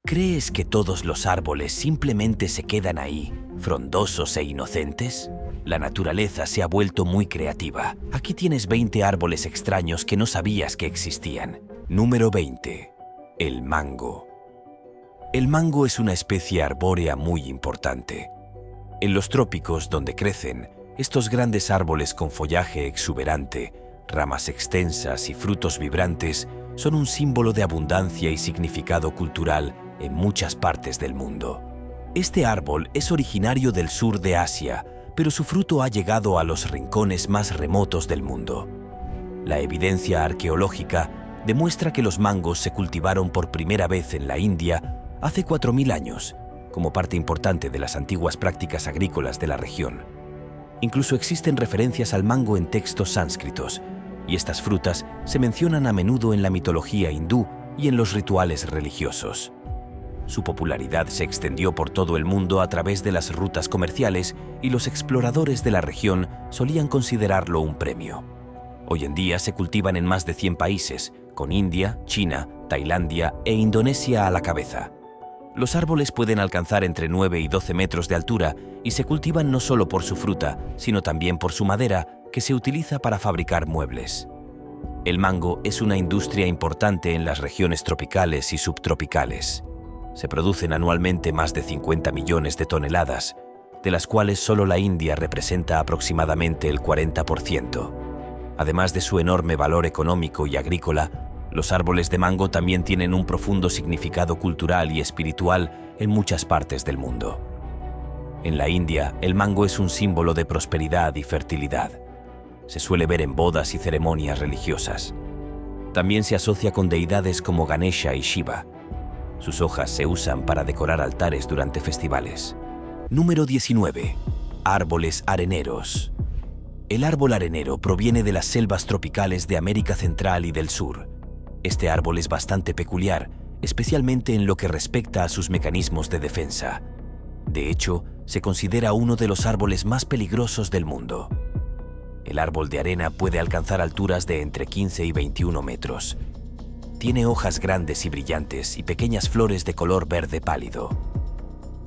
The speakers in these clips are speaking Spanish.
¿Crees que todos los árboles simplemente se quedan ahí, frondosos e inocentes? La naturaleza se ha vuelto muy creativa. Aquí tienes 20 árboles extraños que no sabías que existían. Número 20. El mango. El mango es una especie arbórea muy importante. En los trópicos, donde crecen, estos grandes árboles con follaje exuberante, ramas extensas y frutos vibrantes son un símbolo de abundancia y significado cultural en muchas partes del mundo. Este árbol es originario del sur de Asia, pero su fruto ha llegado a los rincones más remotos del mundo. La evidencia arqueológica demuestra que los mangos se cultivaron por primera vez en la India hace 4000 años, como parte importante de las antiguas prácticas agrícolas de la región. Incluso existen referencias al mango en textos sánscritos, y estas frutas se mencionan a menudo en la mitología hindú y en los rituales religiosos. Su popularidad se extendió por todo el mundo a través de las rutas comerciales y los exploradores de la región solían considerarlo un premio. Hoy en día se cultivan en más de 100 países, con India, China, Tailandia e Indonesia a la cabeza. Los árboles pueden alcanzar entre 9 y 12 metros de altura y se cultivan no solo por su fruta, sino también por su madera, que se utiliza para fabricar muebles. El mango es una industria importante en las regiones tropicales y subtropicales. Se producen anualmente más de 50 millones de toneladas, de las cuales solo la India representa aproximadamente el 40%. Además de su enorme valor económico y agrícola, los árboles de mango también tienen un profundo significado cultural y espiritual en muchas partes del mundo. En la India, el mango es un símbolo de prosperidad y fertilidad. Se suele ver en bodas y ceremonias religiosas. También se asocia con deidades como Ganesha y Shiva. Sus hojas se usan para decorar altares durante festivales. Número 19. Árboles areneros. El árbol arenero proviene de las selvas tropicales de América Central y del Sur. Este árbol es bastante peculiar, especialmente en lo que respecta a sus mecanismos de defensa. De hecho, se considera uno de los árboles más peligrosos del mundo. El árbol de arena puede alcanzar alturas de entre 15 y 21 metros. Tiene hojas grandes y brillantes y pequeñas flores de color verde pálido.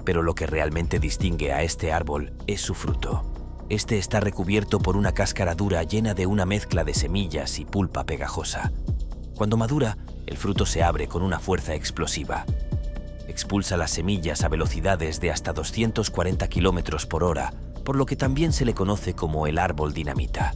Pero lo que realmente distingue a este árbol es su fruto. Este está recubierto por una cáscara dura llena de una mezcla de semillas y pulpa pegajosa. Cuando madura, el fruto se abre con una fuerza explosiva. Expulsa las semillas a velocidades de hasta 240 kilómetros por hora, por lo que también se le conoce como el árbol dinamita.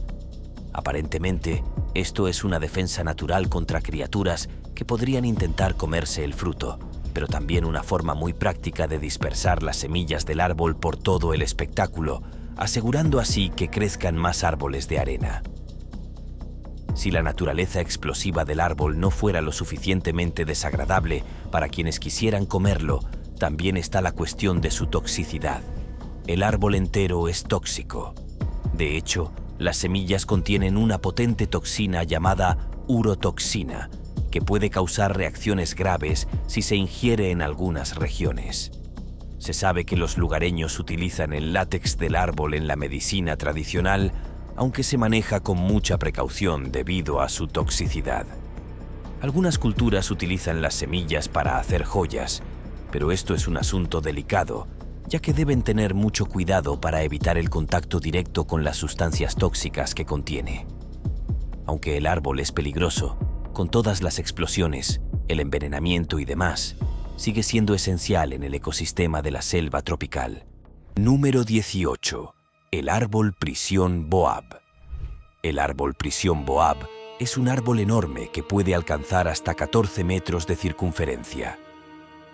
Aparentemente, esto es una defensa natural contra criaturas que podrían intentar comerse el fruto, pero también una forma muy práctica de dispersar las semillas del árbol por todo el espectáculo, asegurando así que crezcan más árboles de arena. Si la naturaleza explosiva del árbol no fuera lo suficientemente desagradable para quienes quisieran comerlo, también está la cuestión de su toxicidad. El árbol entero es tóxico. De hecho, las semillas contienen una potente toxina llamada urotoxina, que puede causar reacciones graves si se ingiere en algunas regiones. Se sabe que los lugareños utilizan el látex del árbol en la medicina tradicional, aunque se maneja con mucha precaución debido a su toxicidad. Algunas culturas utilizan las semillas para hacer joyas, pero esto es un asunto delicado, ya que deben tener mucho cuidado para evitar el contacto directo con las sustancias tóxicas que contiene. Aunque el árbol es peligroso, con todas las explosiones, el envenenamiento y demás, sigue siendo esencial en el ecosistema de la selva tropical. Número 18. El árbol prisión Boab. El árbol prisión Boab es un árbol enorme que puede alcanzar hasta 14 metros de circunferencia.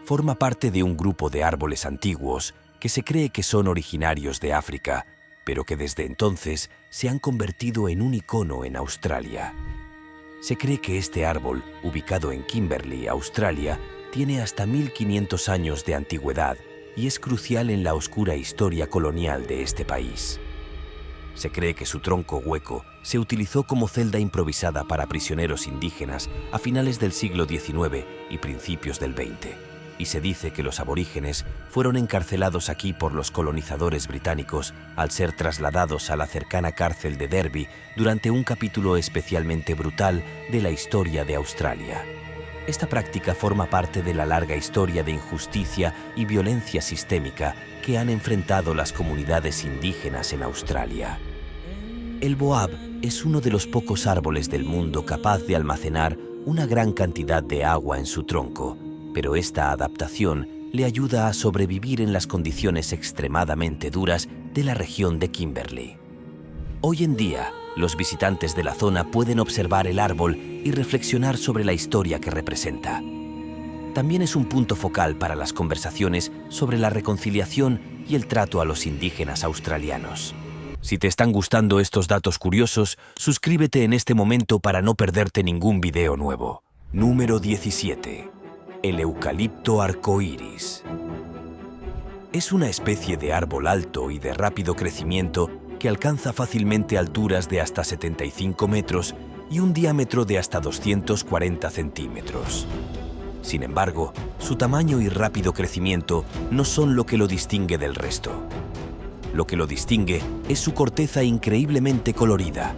Forma parte de un grupo de árboles antiguos que se cree que son originarios de África, pero que desde entonces se han convertido en un icono en Australia. Se cree que este árbol, ubicado en Kimberley, Australia, tiene hasta 1500 años de antigüedad y es crucial en la oscura historia colonial de este país. Se cree que su tronco hueco se utilizó como celda improvisada para prisioneros indígenas a finales del siglo XIX y principios del XX, y se dice que los aborígenes fueron encarcelados aquí por los colonizadores británicos al ser trasladados a la cercana cárcel de Derby durante un capítulo especialmente brutal de la historia de Australia. Esta práctica forma parte de la larga historia de injusticia y violencia sistémica que han enfrentado las comunidades indígenas en Australia. El boab es uno de los pocos árboles del mundo capaz de almacenar una gran cantidad de agua en su tronco, pero esta adaptación le ayuda a sobrevivir en las condiciones extremadamente duras de la región de Kimberley. Hoy en día, los visitantes de la zona pueden observar el árbol y reflexionar sobre la historia que representa. También es un punto focal para las conversaciones sobre la reconciliación y el trato a los indígenas australianos. Si te están gustando estos datos curiosos, suscríbete en este momento para no perderte ningún video nuevo. Número 17. El eucalipto arcoíris. Es una especie de árbol alto y de rápido crecimiento que alcanza fácilmente alturas de hasta 75 metros y un diámetro de hasta 240 centímetros. Sin embargo, su tamaño y rápido crecimiento no son lo que lo distingue del resto. Lo que lo distingue es su corteza increíblemente colorida.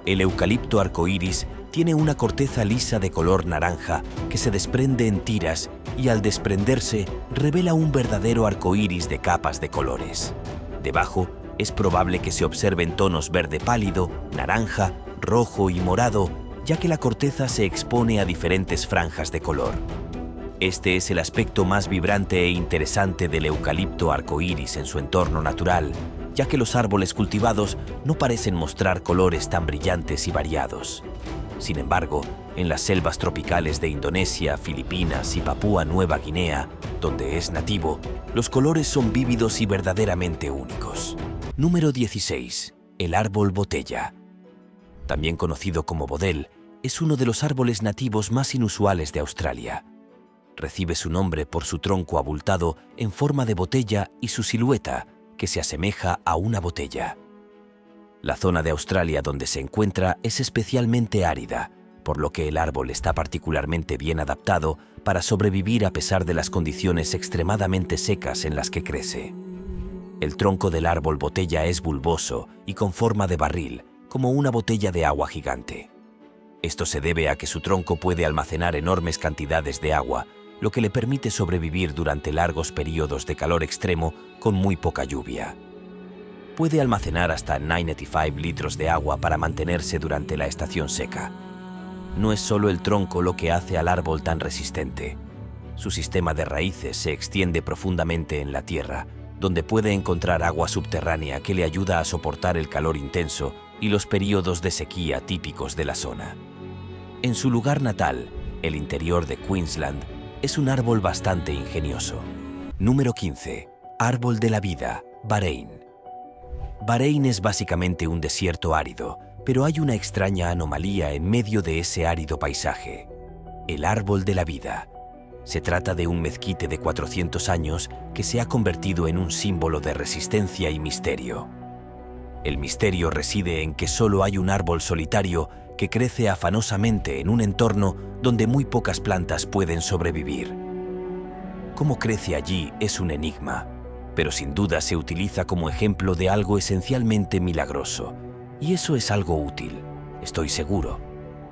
El eucalipto arcoíris tiene una corteza lisa de color naranja que se desprende en tiras y al desprenderse revela un verdadero arcoíris de capas de colores. Debajo es probable que se observen tonos verde pálido, naranja, rojo y morado, ya que la corteza se expone a diferentes franjas de color. Este es el aspecto más vibrante e interesante del eucalipto arcoíris en su entorno natural, ya que los árboles cultivados no parecen mostrar colores tan brillantes y variados. Sin embargo, en las selvas tropicales de Indonesia, Filipinas y Papúa Nueva Guinea, donde es nativo, los colores son vívidos y verdaderamente únicos. Número 16. El árbol botella. También conocido como bodel, es uno de los árboles nativos más inusuales de Australia. Recibe su nombre por su tronco abultado en forma de botella y su silueta, que se asemeja a una botella. La zona de Australia donde se encuentra es especialmente árida, por lo que el árbol está particularmente bien adaptado para sobrevivir a pesar de las condiciones extremadamente secas en las que crece. El tronco del árbol botella es bulboso y con forma de barril, como una botella de agua gigante. Esto se debe a que su tronco puede almacenar enormes cantidades de agua, lo que le permite sobrevivir durante largos periodos de calor extremo con muy poca lluvia. Puede almacenar hasta 95 litros de agua para mantenerse durante la estación seca. No es solo el tronco lo que hace al árbol tan resistente. Su sistema de raíces se extiende profundamente en la tierra, donde puede encontrar agua subterránea que le ayuda a soportar el calor intenso y los periodos de sequía típicos de la zona. En su lugar natal, el interior de Queensland, es un árbol bastante ingenioso. Número 15. Árbol de la vida, Bahrein. Bahrein es básicamente un desierto árido, pero hay una extraña anomalía en medio de ese árido paisaje. El árbol de la vida. Se trata de un mezquite de 400 años que se ha convertido en un símbolo de resistencia y misterio. El misterio reside en que solo hay un árbol solitario que crece afanosamente en un entorno donde muy pocas plantas pueden sobrevivir. Cómo crece allí es un enigma, pero sin duda se utiliza como ejemplo de algo esencialmente milagroso. Y eso es algo útil, estoy seguro.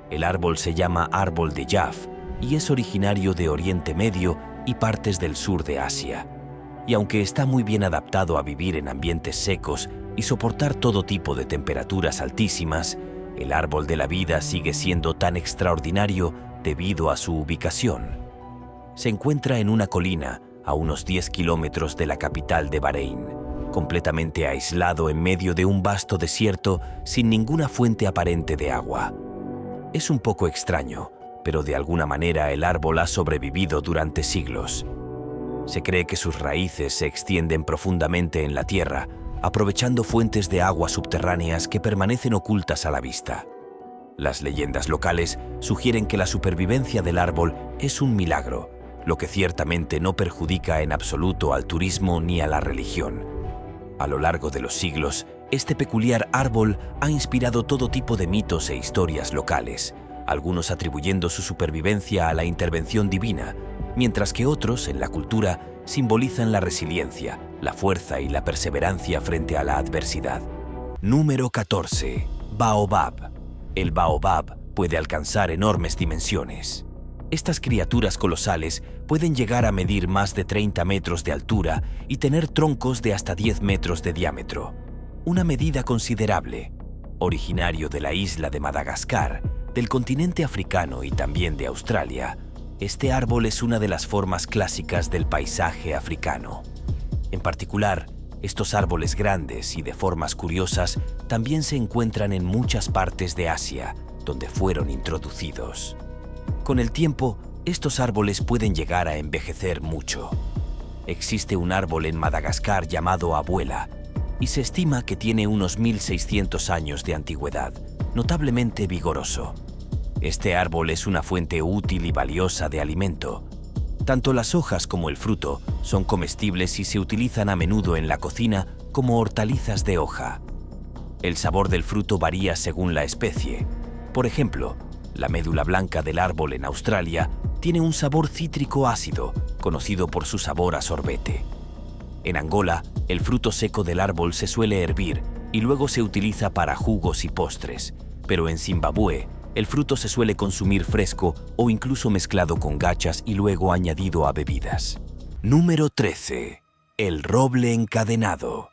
El árbol se llama árbol de Jaff y es originario de Oriente Medio y partes del sur de Asia. Y aunque está muy bien adaptado a vivir en ambientes secos y soportar todo tipo de temperaturas altísimas, el árbol de la vida sigue siendo tan extraordinario debido a su ubicación. Se encuentra en una colina a unos 10 kilómetros de la capital de Bahrein, completamente aislado en medio de un vasto desierto sin ninguna fuente aparente de agua. Es un poco extraño, pero de alguna manera el árbol ha sobrevivido durante siglos. Se cree que sus raíces se extienden profundamente en la tierra, aprovechando fuentes de agua subterráneas que permanecen ocultas a la vista. Las leyendas locales sugieren que la supervivencia del árbol es un milagro, lo que ciertamente no perjudica en absoluto al turismo ni a la religión. A lo largo de los siglos, este peculiar árbol ha inspirado todo tipo de mitos e historias locales, algunos atribuyendo su supervivencia a la intervención divina, mientras que otros, en la cultura, simbolizan la resiliencia, la fuerza y la perseverancia frente a la adversidad. Número 14. Baobab. El baobab puede alcanzar enormes dimensiones. Estas criaturas colosales pueden llegar a medir más de 30 metros de altura y tener troncos de hasta 10 metros de diámetro, una medida considerable. Originario de la isla de Madagascar, del continente africano y también de Australia, este árbol es una de las formas clásicas del paisaje africano. En particular, estos árboles grandes y de formas curiosas también se encuentran en muchas partes de Asia, donde fueron introducidos. Con el tiempo, estos árboles pueden llegar a envejecer mucho. Existe un árbol en Madagascar llamado abuela, y se estima que tiene unos 1600 años de antigüedad, notablemente vigoroso. Este árbol es una fuente útil y valiosa de alimento. Tanto las hojas como el fruto son comestibles y se utilizan a menudo en la cocina como hortalizas de hoja. El sabor del fruto varía según la especie. Por ejemplo, la médula blanca del árbol en Australia tiene un sabor cítrico ácido, conocido por su sabor a sorbete. En Angola, el fruto seco del árbol se suele hervir y luego se utiliza para jugos y postres, pero en Zimbabue, el fruto se suele consumir fresco o incluso mezclado con gachas y luego añadido a bebidas. Número 13. El roble encadenado.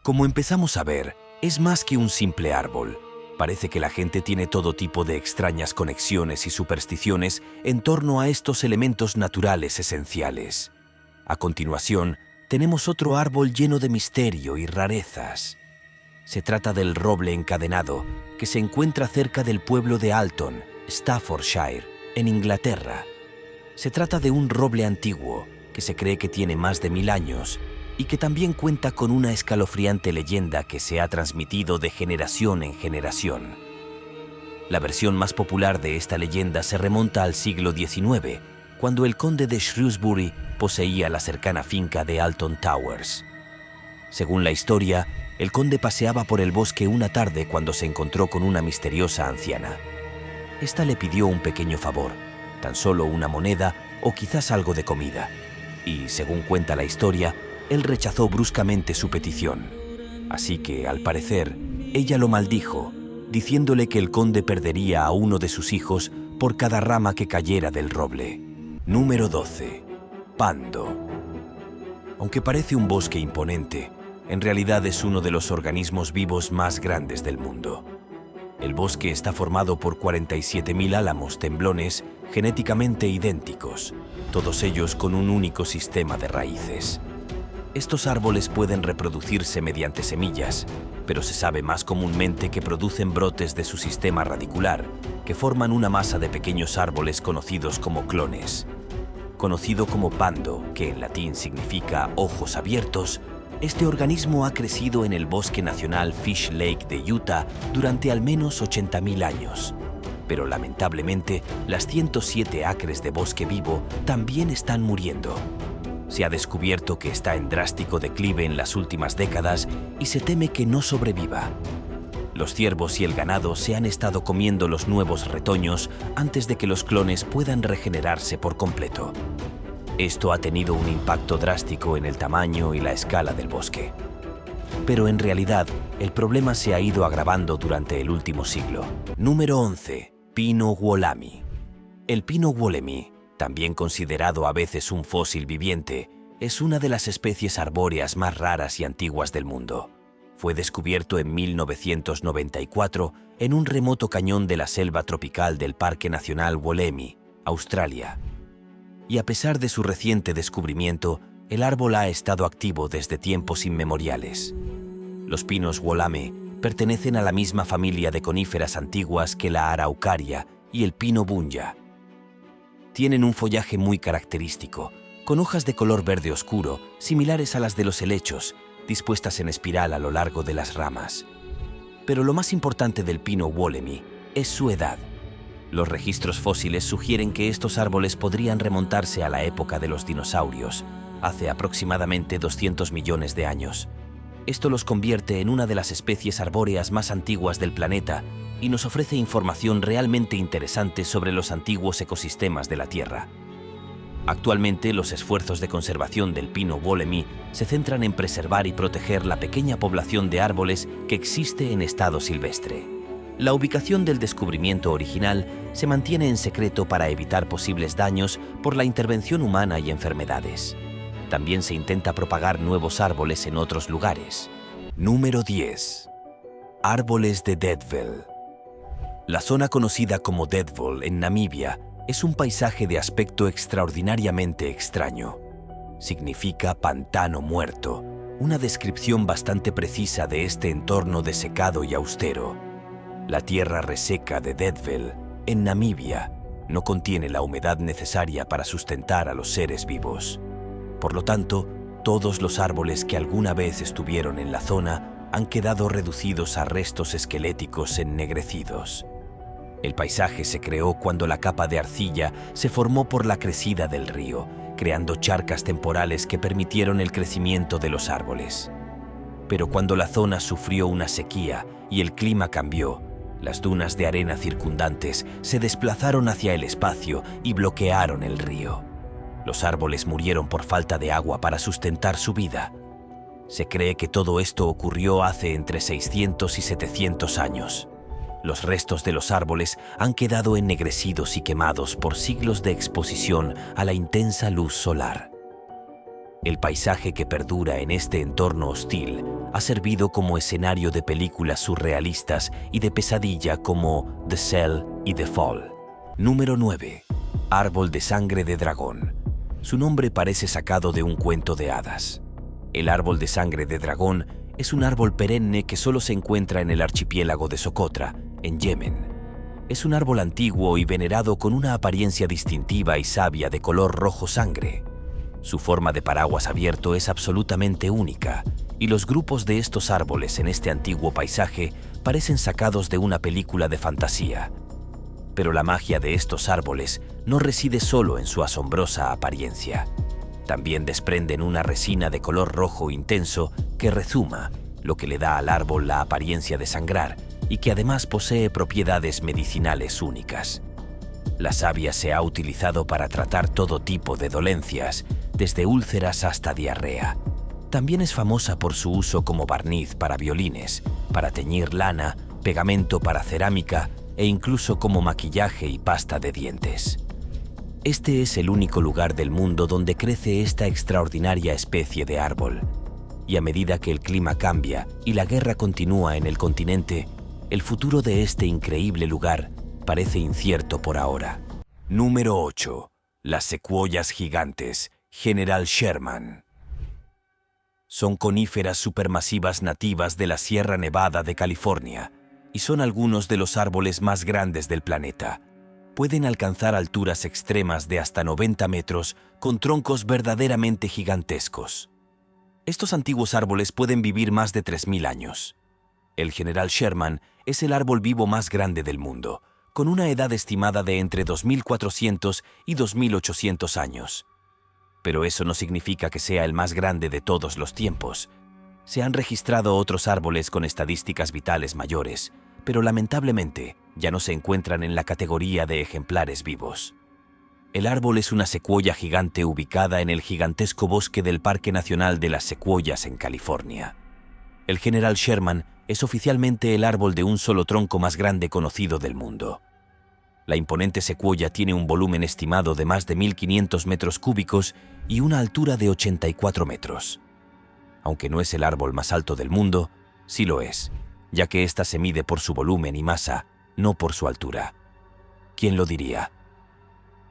Como empezamos a ver, es más que un simple árbol. Parece que la gente tiene todo tipo de extrañas conexiones y supersticiones en torno a estos elementos naturales esenciales. A continuación, tenemos otro árbol lleno de misterio y rarezas. Se trata del roble encadenado, que se encuentra cerca del pueblo de Alton, Staffordshire, en Inglaterra. Se trata de un roble antiguo, que se cree que tiene más de 1000 años, y que también cuenta con una escalofriante leyenda que se ha transmitido de generación en generación. La versión más popular de esta leyenda se remonta al siglo XIX, cuando el conde de Shrewsbury poseía la cercana finca de Alton Towers. Según la historia, el conde paseaba por el bosque una tarde cuando se encontró con una misteriosa anciana. Esta le pidió un pequeño favor, tan solo una moneda o quizás algo de comida, y, según cuenta la historia, él rechazó bruscamente su petición. Así que, al parecer, ella lo maldijo, diciéndole que el conde perdería a uno de sus hijos por cada rama que cayera del roble. Número 12. Pando. Aunque parece un bosque imponente, en realidad es uno de los organismos vivos más grandes del mundo. El bosque está formado por 47.000 álamos temblones genéticamente idénticos, todos ellos con un único sistema de raíces. Estos árboles pueden reproducirse mediante semillas, pero se sabe más comúnmente que producen brotes de su sistema radicular, que forman una masa de pequeños árboles conocidos como clones. Conocido como pando, que en latín significa ojos abiertos, este organismo ha crecido en el Bosque Nacional Fish Lake de Utah durante al menos 80.000 años. Pero lamentablemente, las 107 acres de bosque vivo también están muriendo. Se ha descubierto que está en drástico declive en las últimas décadas y se teme que no sobreviva. Los ciervos y el ganado se han estado comiendo los nuevos retoños antes de que los clones puedan regenerarse por completo. Esto ha tenido un impacto drástico en el tamaño y la escala del bosque. Pero en realidad, el problema se ha ido agravando durante el último siglo. Número 11. Pino wollemi. El pino wollemi, también considerado a veces un fósil viviente, es una de las especies arbóreas más raras y antiguas del mundo. Fue descubierto en 1994 en un remoto cañón de la selva tropical del Parque Nacional Wollemi, Australia. Y a pesar de su reciente descubrimiento, el árbol ha estado activo desde tiempos inmemoriales. Los pinos wollemi pertenecen a la misma familia de coníferas antiguas que la araucaria y el pino bunya. Tienen un follaje muy característico, con hojas de color verde oscuro, similares a las de los helechos, dispuestas en espiral a lo largo de las ramas. Pero lo más importante del pino wollemi es su edad. Los registros fósiles sugieren que estos árboles podrían remontarse a la época de los dinosaurios, hace aproximadamente 200 millones de años. Esto los convierte en una de las especies arbóreas más antiguas del planeta y nos ofrece información realmente interesante sobre los antiguos ecosistemas de la Tierra. Actualmente, los esfuerzos de conservación del pino wollemi se centran en preservar y proteger la pequeña población de árboles que existe en estado silvestre. La ubicación del descubrimiento original se mantiene en secreto para evitar posibles daños por la intervención humana y enfermedades. También se intenta propagar nuevos árboles en otros lugares. Número 10. Árboles de Deadville. La zona conocida como Deadville en Namibia es un paisaje de aspecto extraordinariamente extraño. Significa pantano muerto, una descripción bastante precisa de este entorno desecado y austero. La tierra reseca de Deadville, en Namibia, no contiene la humedad necesaria para sustentar a los seres vivos. Por lo tanto, todos los árboles que alguna vez estuvieron en la zona han quedado reducidos a restos esqueléticos ennegrecidos. El paisaje se creó cuando la capa de arcilla se formó por la crecida del río, creando charcas temporales que permitieron el crecimiento de los árboles. Pero cuando la zona sufrió una sequía y el clima cambió, las dunas de arena circundantes se desplazaron hacia el espacio y bloquearon el río. Los árboles murieron por falta de agua para sustentar su vida. Se cree que todo esto ocurrió hace entre 600 y 700 años. Los restos de los árboles han quedado ennegrecidos y quemados por siglos de exposición a la intensa luz solar. El paisaje que perdura en este entorno hostil ha servido como escenario de películas surrealistas y de pesadilla como The Cell y The Fall. Número 9. Árbol de sangre de dragón. Su nombre parece sacado de un cuento de hadas. El árbol de sangre de dragón es un árbol perenne que solo se encuentra en el archipiélago de Socotra, en Yemen. Es un árbol antiguo y venerado con una apariencia distintiva y sabia de color rojo sangre. Su forma de paraguas abierto es absolutamente única, y los grupos de estos árboles en este antiguo paisaje parecen sacados de una película de fantasía. Pero la magia de estos árboles no reside solo en su asombrosa apariencia. También desprenden una resina de color rojo intenso que rezuma, lo que le da al árbol la apariencia de sangrar y que además posee propiedades medicinales únicas. La savia se ha utilizado para tratar todo tipo de dolencias, desde úlceras hasta diarrea. También es famosa por su uso como barniz para violines, para teñir lana, pegamento para cerámica e incluso como maquillaje y pasta de dientes. Este es el único lugar del mundo donde crece esta extraordinaria especie de árbol. Y a medida que el clima cambia y la guerra continúa en el continente, el futuro de este increíble lugar parece incierto por ahora. Número 8. Las secuoyas gigantes, General Sherman. Son coníferas supermasivas nativas de la Sierra Nevada de California y son algunos de los árboles más grandes del planeta. Pueden alcanzar alturas extremas de hasta 90 metros con troncos verdaderamente gigantescos. Estos antiguos árboles pueden vivir más de 3.000 años. El General Sherman es el árbol vivo más grande del mundo, con una edad estimada de entre 2.400 y 2.800 años. Pero eso no significa que sea el más grande de todos los tiempos. Se han registrado otros árboles con estadísticas vitales mayores, pero lamentablemente ya no se encuentran en la categoría de ejemplares vivos. El árbol es una secuoya gigante ubicada en el gigantesco bosque del Parque Nacional de las Secuoyas en California. El General Sherman es oficialmente el árbol de un solo tronco más grande conocido del mundo. La imponente secuoya tiene un volumen estimado de más de 1.500 metros cúbicos y una altura de 84 metros. Aunque no es el árbol más alto del mundo, sí lo es, ya que ésta se mide por su volumen y masa, no por su altura. ¿Quién lo diría?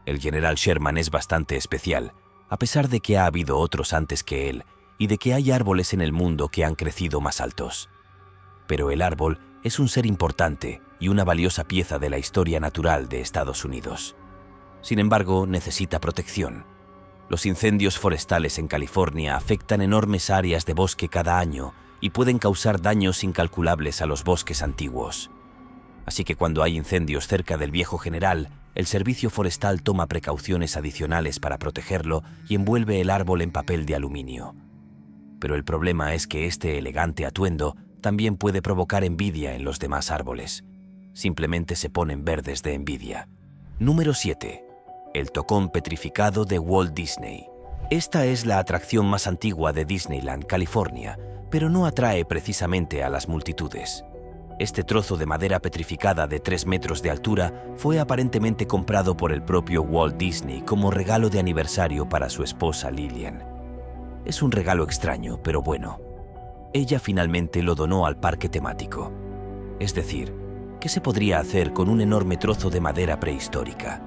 El General Sherman es bastante especial, a pesar de que ha habido otros antes que él y de que hay árboles en el mundo que han crecido más altos. Pero el árbol es un ser importante y una valiosa pieza de la historia natural de Estados Unidos. Sin embargo, necesita protección. Los incendios forestales en California afectan enormes áreas de bosque cada año y pueden causar daños incalculables a los bosques antiguos. Así que cuando hay incendios cerca del viejo General, el servicio forestal toma precauciones adicionales para protegerlo y envuelve el árbol en papel de aluminio. Pero el problema es que este elegante atuendo también puede provocar envidia en los demás árboles. Simplemente se ponen verdes de envidia. Número 7. El tocón petrificado de Walt Disney. Esta es la atracción más antigua de Disneyland, California, pero no atrae precisamente a las multitudes. Este trozo de madera petrificada de 3 metros de altura fue aparentemente comprado por el propio Walt Disney como regalo de aniversario para su esposa Lillian. Es un regalo extraño, pero bueno. Ella finalmente lo donó al parque temático. Es decir, ¿qué se podría hacer con un enorme trozo de madera prehistórica?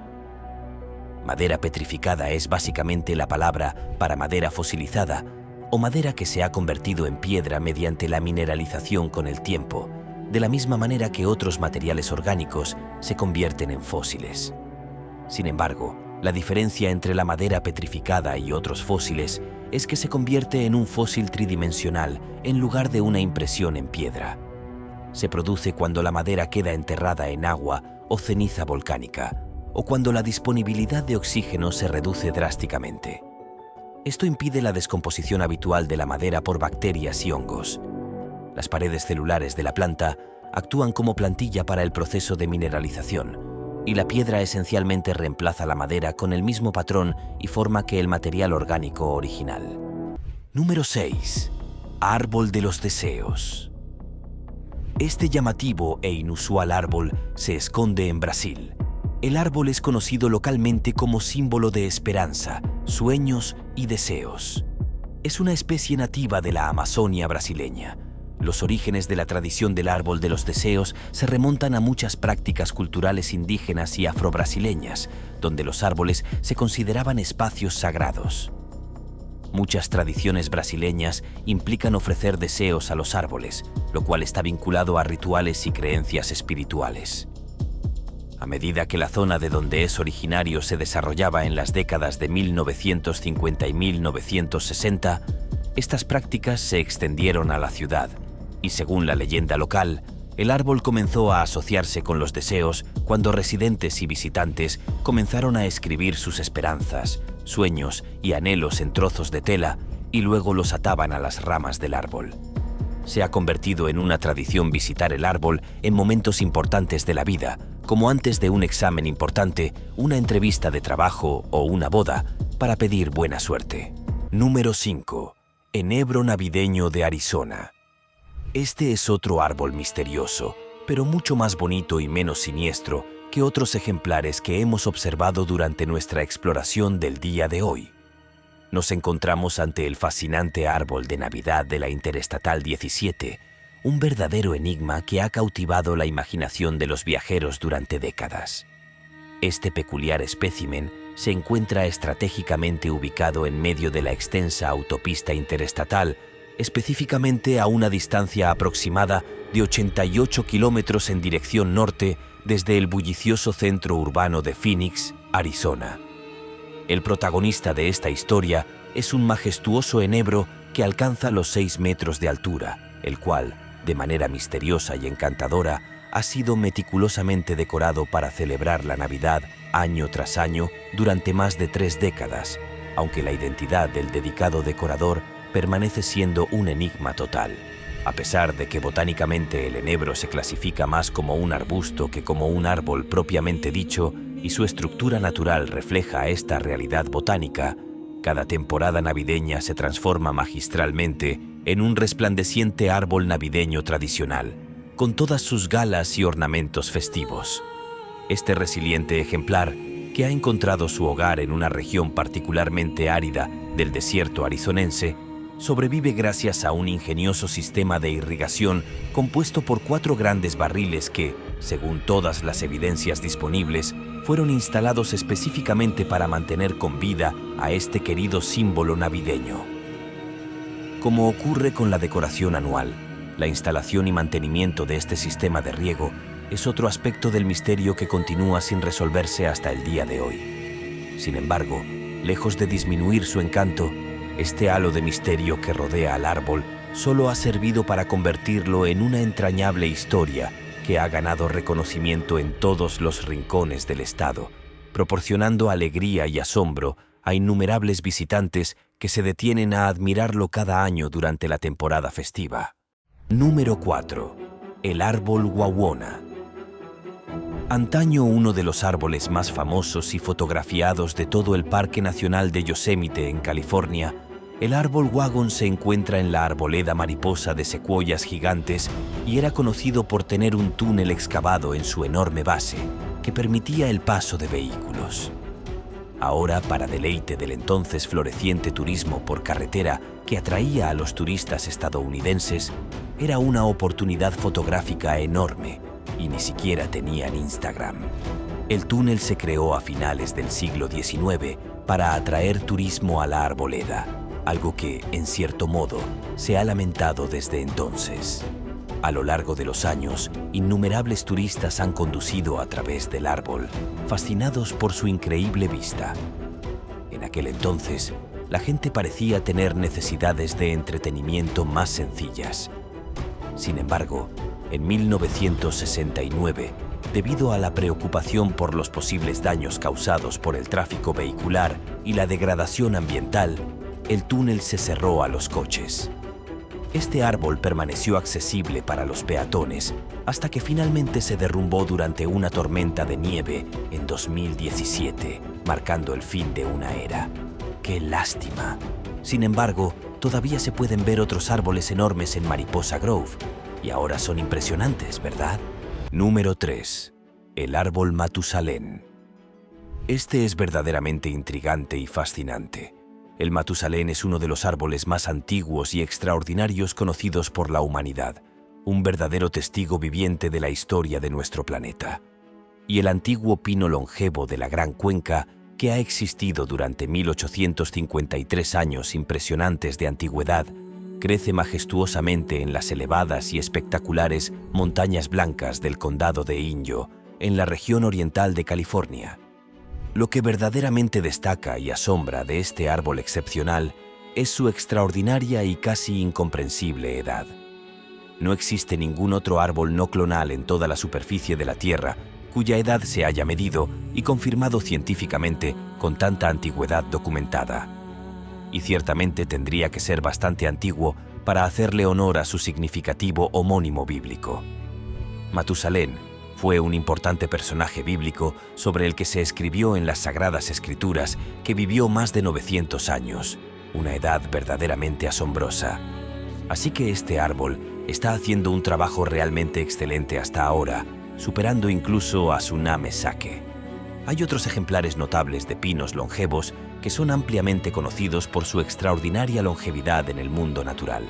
Madera petrificada es básicamente la palabra para madera fosilizada o madera que se ha convertido en piedra mediante la mineralización con el tiempo, de la misma manera que otros materiales orgánicos se convierten en fósiles. Sin embargo, la diferencia entre la madera petrificada y otros fósiles es que se convierte en un fósil tridimensional en lugar de una impresión en piedra. Se produce cuando la madera queda enterrada en agua o ceniza volcánica, o cuando la disponibilidad de oxígeno se reduce drásticamente. Esto impide la descomposición habitual de la madera por bacterias y hongos. Las paredes celulares de la planta actúan como plantilla para el proceso de mineralización, y la piedra esencialmente reemplaza la madera con el mismo patrón y forma que el material orgánico original. Número 6. Árbol de los deseos. Este llamativo e inusual árbol se esconde en Brasil. El árbol es conocido localmente como símbolo de esperanza, sueños y deseos. Es una especie nativa de la Amazonia brasileña. Los orígenes de la tradición del árbol de los deseos se remontan a muchas prácticas culturales indígenas y afrobrasileñas, donde los árboles se consideraban espacios sagrados. Muchas tradiciones brasileñas implican ofrecer deseos a los árboles, lo cual está vinculado a rituales y creencias espirituales. A medida que la zona de donde es originario se desarrollaba en las décadas de 1950 y 1960, estas prácticas se extendieron a la ciudad, y según la leyenda local, el árbol comenzó a asociarse con los deseos cuando residentes y visitantes comenzaron a escribir sus esperanzas, sueños y anhelos en trozos de tela y luego los ataban a las ramas del árbol. Se ha convertido en una tradición visitar el árbol en momentos importantes de la vida, como antes de un examen importante, una entrevista de trabajo o una boda, para pedir buena suerte. Número 5. Enebro navideño de Arizona. Este es otro árbol misterioso, pero mucho más bonito y menos siniestro que otros ejemplares que hemos observado durante nuestra exploración del día de hoy. Nos encontramos ante el fascinante árbol de Navidad de la Interestatal 17, un verdadero enigma que ha cautivado la imaginación de los viajeros durante décadas. Este peculiar espécimen se encuentra estratégicamente ubicado en medio de la extensa autopista interestatal, específicamente a una distancia aproximada de 88 kilómetros en dirección norte desde el bullicioso centro urbano de Phoenix, Arizona. El protagonista de esta historia es un majestuoso enebro que alcanza los 6 metros de altura, el cual, de manera misteriosa y encantadora, ha sido meticulosamente decorado para celebrar la Navidad año tras año durante más de 3 décadas, aunque la identidad del dedicado decorador permanece siendo un enigma total. A pesar de que botánicamente el enebro se clasifica más como un arbusto que como un árbol propiamente dicho, y su estructura natural refleja esta realidad botánica, cada temporada navideña se transforma magistralmente en un resplandeciente árbol navideño tradicional, con todas sus galas y ornamentos festivos. Este resiliente ejemplar, que ha encontrado su hogar en una región particularmente árida del desierto arizonense, sobrevive gracias a un ingenioso sistema de irrigación compuesto por 4 grandes barriles que, según todas las evidencias disponibles, fueron instalados específicamente para mantener con vida a este querido símbolo navideño. Como ocurre con la decoración anual, la instalación y mantenimiento de este sistema de riego es otro aspecto del misterio que continúa sin resolverse hasta el día de hoy. Sin embargo, lejos de disminuir su encanto, este halo de misterio que rodea al árbol solo ha servido para convertirlo en una entrañable historia que ha ganado reconocimiento en todos los rincones del estado, proporcionando alegría y asombro a innumerables visitantes que se detienen a admirarlo cada año durante la temporada festiva. Número 4. El árbol Wawona. Antaño uno de los árboles más famosos y fotografiados de todo el Parque Nacional de Yosemite en California, El árbol Wagon se encuentra en la arboleda mariposa de secuoyas gigantes y era conocido por tener un túnel excavado en su enorme base que permitía el paso de vehículos. Ahora, para deleite del entonces floreciente turismo por carretera que atraía a los turistas estadounidenses, era una oportunidad fotográfica enorme y ni siquiera tenían Instagram. El túnel se creó a finales del siglo XIX para atraer turismo a la arboleda, algo que, en cierto modo, se ha lamentado desde entonces. A lo largo de los años, innumerables turistas han conducido a través del árbol, fascinados por su increíble vista. En aquel entonces, la gente parecía tener necesidades de entretenimiento más sencillas. Sin embargo, en 1969, debido a la preocupación por los posibles daños causados por el tráfico vehicular y la degradación ambiental, el túnel se cerró a los coches. Este árbol permaneció accesible para los peatones hasta que finalmente se derrumbó durante una tormenta de nieve en 2017, marcando el fin de una era. ¡Qué lástima! Sin embargo, todavía se pueden ver otros árboles enormes en Mariposa Grove, y ahora son impresionantes, ¿verdad? Número 3. El árbol Matusalén. Este es verdaderamente intrigante y fascinante. El Matusalén es uno de los árboles más antiguos y extraordinarios conocidos por la humanidad, un verdadero testigo viviente de la historia de nuestro planeta. Y el antiguo pino longevo de la Gran Cuenca, que ha existido durante 1853 años impresionantes de antigüedad, crece majestuosamente en las elevadas y espectaculares montañas blancas del condado de Inyo, en la región oriental de California. Lo que verdaderamente destaca y asombra de este árbol excepcional es su extraordinaria y casi incomprensible edad. No existe ningún otro árbol no clonal en toda la superficie de la Tierra cuya edad se haya medido y confirmado científicamente con tanta antigüedad documentada. Y ciertamente tendría que ser bastante antiguo para hacerle honor a su significativo homónimo bíblico. Matusalén fue un importante personaje bíblico sobre el que se escribió en las Sagradas Escrituras que vivió más de 900 años, una edad verdaderamente asombrosa. Así que este árbol está haciendo un trabajo realmente excelente hasta ahora, superando incluso a Tsuname Sake. Hay otros ejemplares notables de pinos longevos que son ampliamente conocidos por su extraordinaria longevidad en el mundo natural.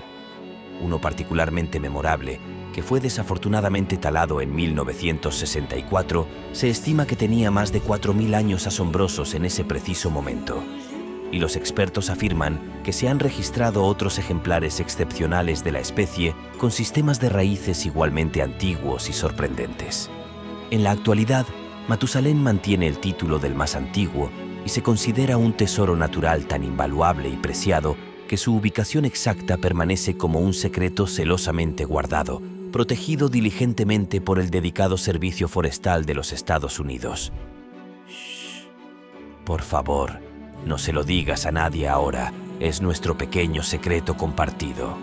Uno particularmente memorable, que fue desafortunadamente talado en 1964, se estima que tenía más de 4.000 años asombrosos en ese preciso momento. Y los expertos afirman que se han registrado otros ejemplares excepcionales de la especie con sistemas de raíces igualmente antiguos y sorprendentes. En la actualidad, Matusalén mantiene el título del más antiguo y se considera un tesoro natural tan invaluable y preciado que su ubicación exacta permanece como un secreto celosamente guardado, protegido diligentemente por el dedicado Servicio Forestal de los Estados Unidos. Shh. Por favor, no se lo digas a nadie ahora, es nuestro pequeño secreto compartido.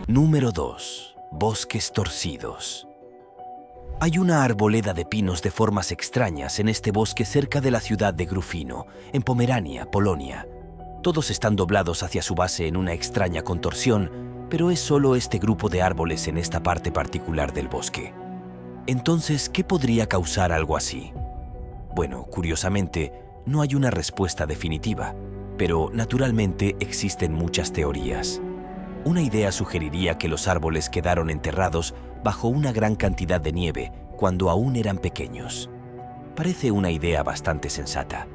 Número 2. Bosques torcidos. Hay una arboleda de pinos de formas extrañas en este bosque cerca de la ciudad de Grufino, en Pomerania, Polonia. Todos están doblados hacia su base en una extraña contorsión, pero es solo este grupo de árboles en esta parte particular del bosque. Entonces, ¿qué podría causar algo así? Bueno, curiosamente, no hay una respuesta definitiva, pero naturalmente existen muchas teorías. Una idea sugeriría que los árboles quedaron enterrados bajo una gran cantidad de nieve cuando aún eran pequeños. Parece una idea bastante sensata.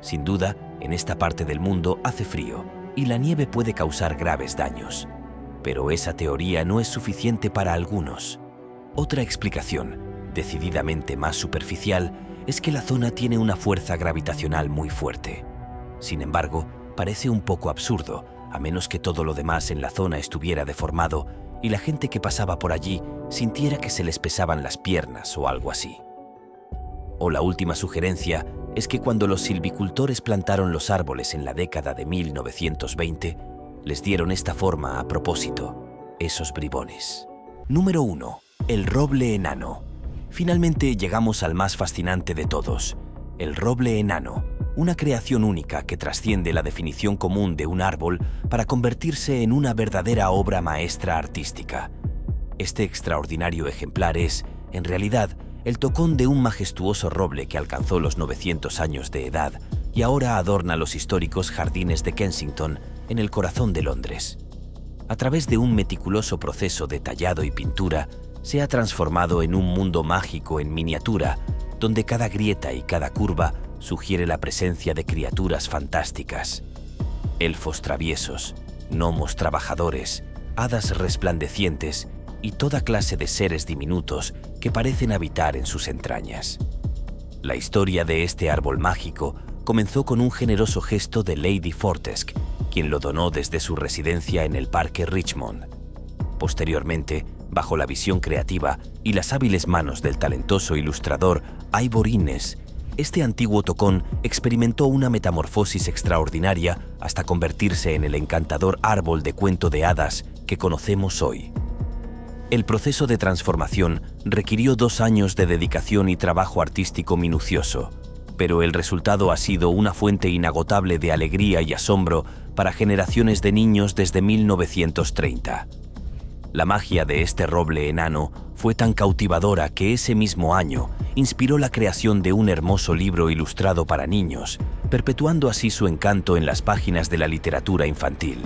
Sin duda, en esta parte del mundo hace frío y la nieve puede causar graves daños. Pero esa teoría no es suficiente para algunos. Otra explicación, decididamente más superficial, es que la zona tiene una fuerza gravitacional muy fuerte. Sin embargo, parece un poco absurdo, a menos que todo lo demás en la zona estuviera deformado y la gente que pasaba por allí sintiera que se les pesaban las piernas o algo así. O la última sugerencia es que cuando los silvicultores plantaron los árboles en la década de 1920, les dieron esta forma a propósito, esos bribones. Número 1. El roble enano. Finalmente llegamos al más fascinante de todos, el roble enano, una creación única que trasciende la definición común de un árbol para convertirse en una verdadera obra maestra artística. Este extraordinario ejemplar es, en realidad, el tocón de un majestuoso roble que alcanzó los 900 años de edad y ahora adorna los históricos jardines de Kensington, en el corazón de Londres. A través de un meticuloso proceso de tallado y pintura, se ha transformado en un mundo mágico en miniatura, donde cada grieta y cada curva sugiere la presencia de criaturas fantásticas. Elfos traviesos, gnomos trabajadores, hadas resplandecientes y toda clase de seres diminutos que parecen habitar en sus entrañas. La historia de este árbol mágico comenzó con un generoso gesto de Lady Fortesque, quien lo donó desde su residencia en el Parque Richmond. Posteriormente, bajo la visión creativa y las hábiles manos del talentoso ilustrador Ivor Innes, este antiguo tocón experimentó una metamorfosis extraordinaria hasta convertirse en el encantador árbol de cuento de hadas que conocemos hoy. El proceso de transformación requirió 2 años de dedicación y trabajo artístico minucioso, pero el resultado ha sido una fuente inagotable de alegría y asombro para generaciones de niños desde 1930. La magia de este roble enano fue tan cautivadora que ese mismo año inspiró la creación de un hermoso libro ilustrado para niños, perpetuando así su encanto en las páginas de la literatura infantil.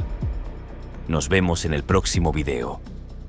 Nos vemos en el próximo video.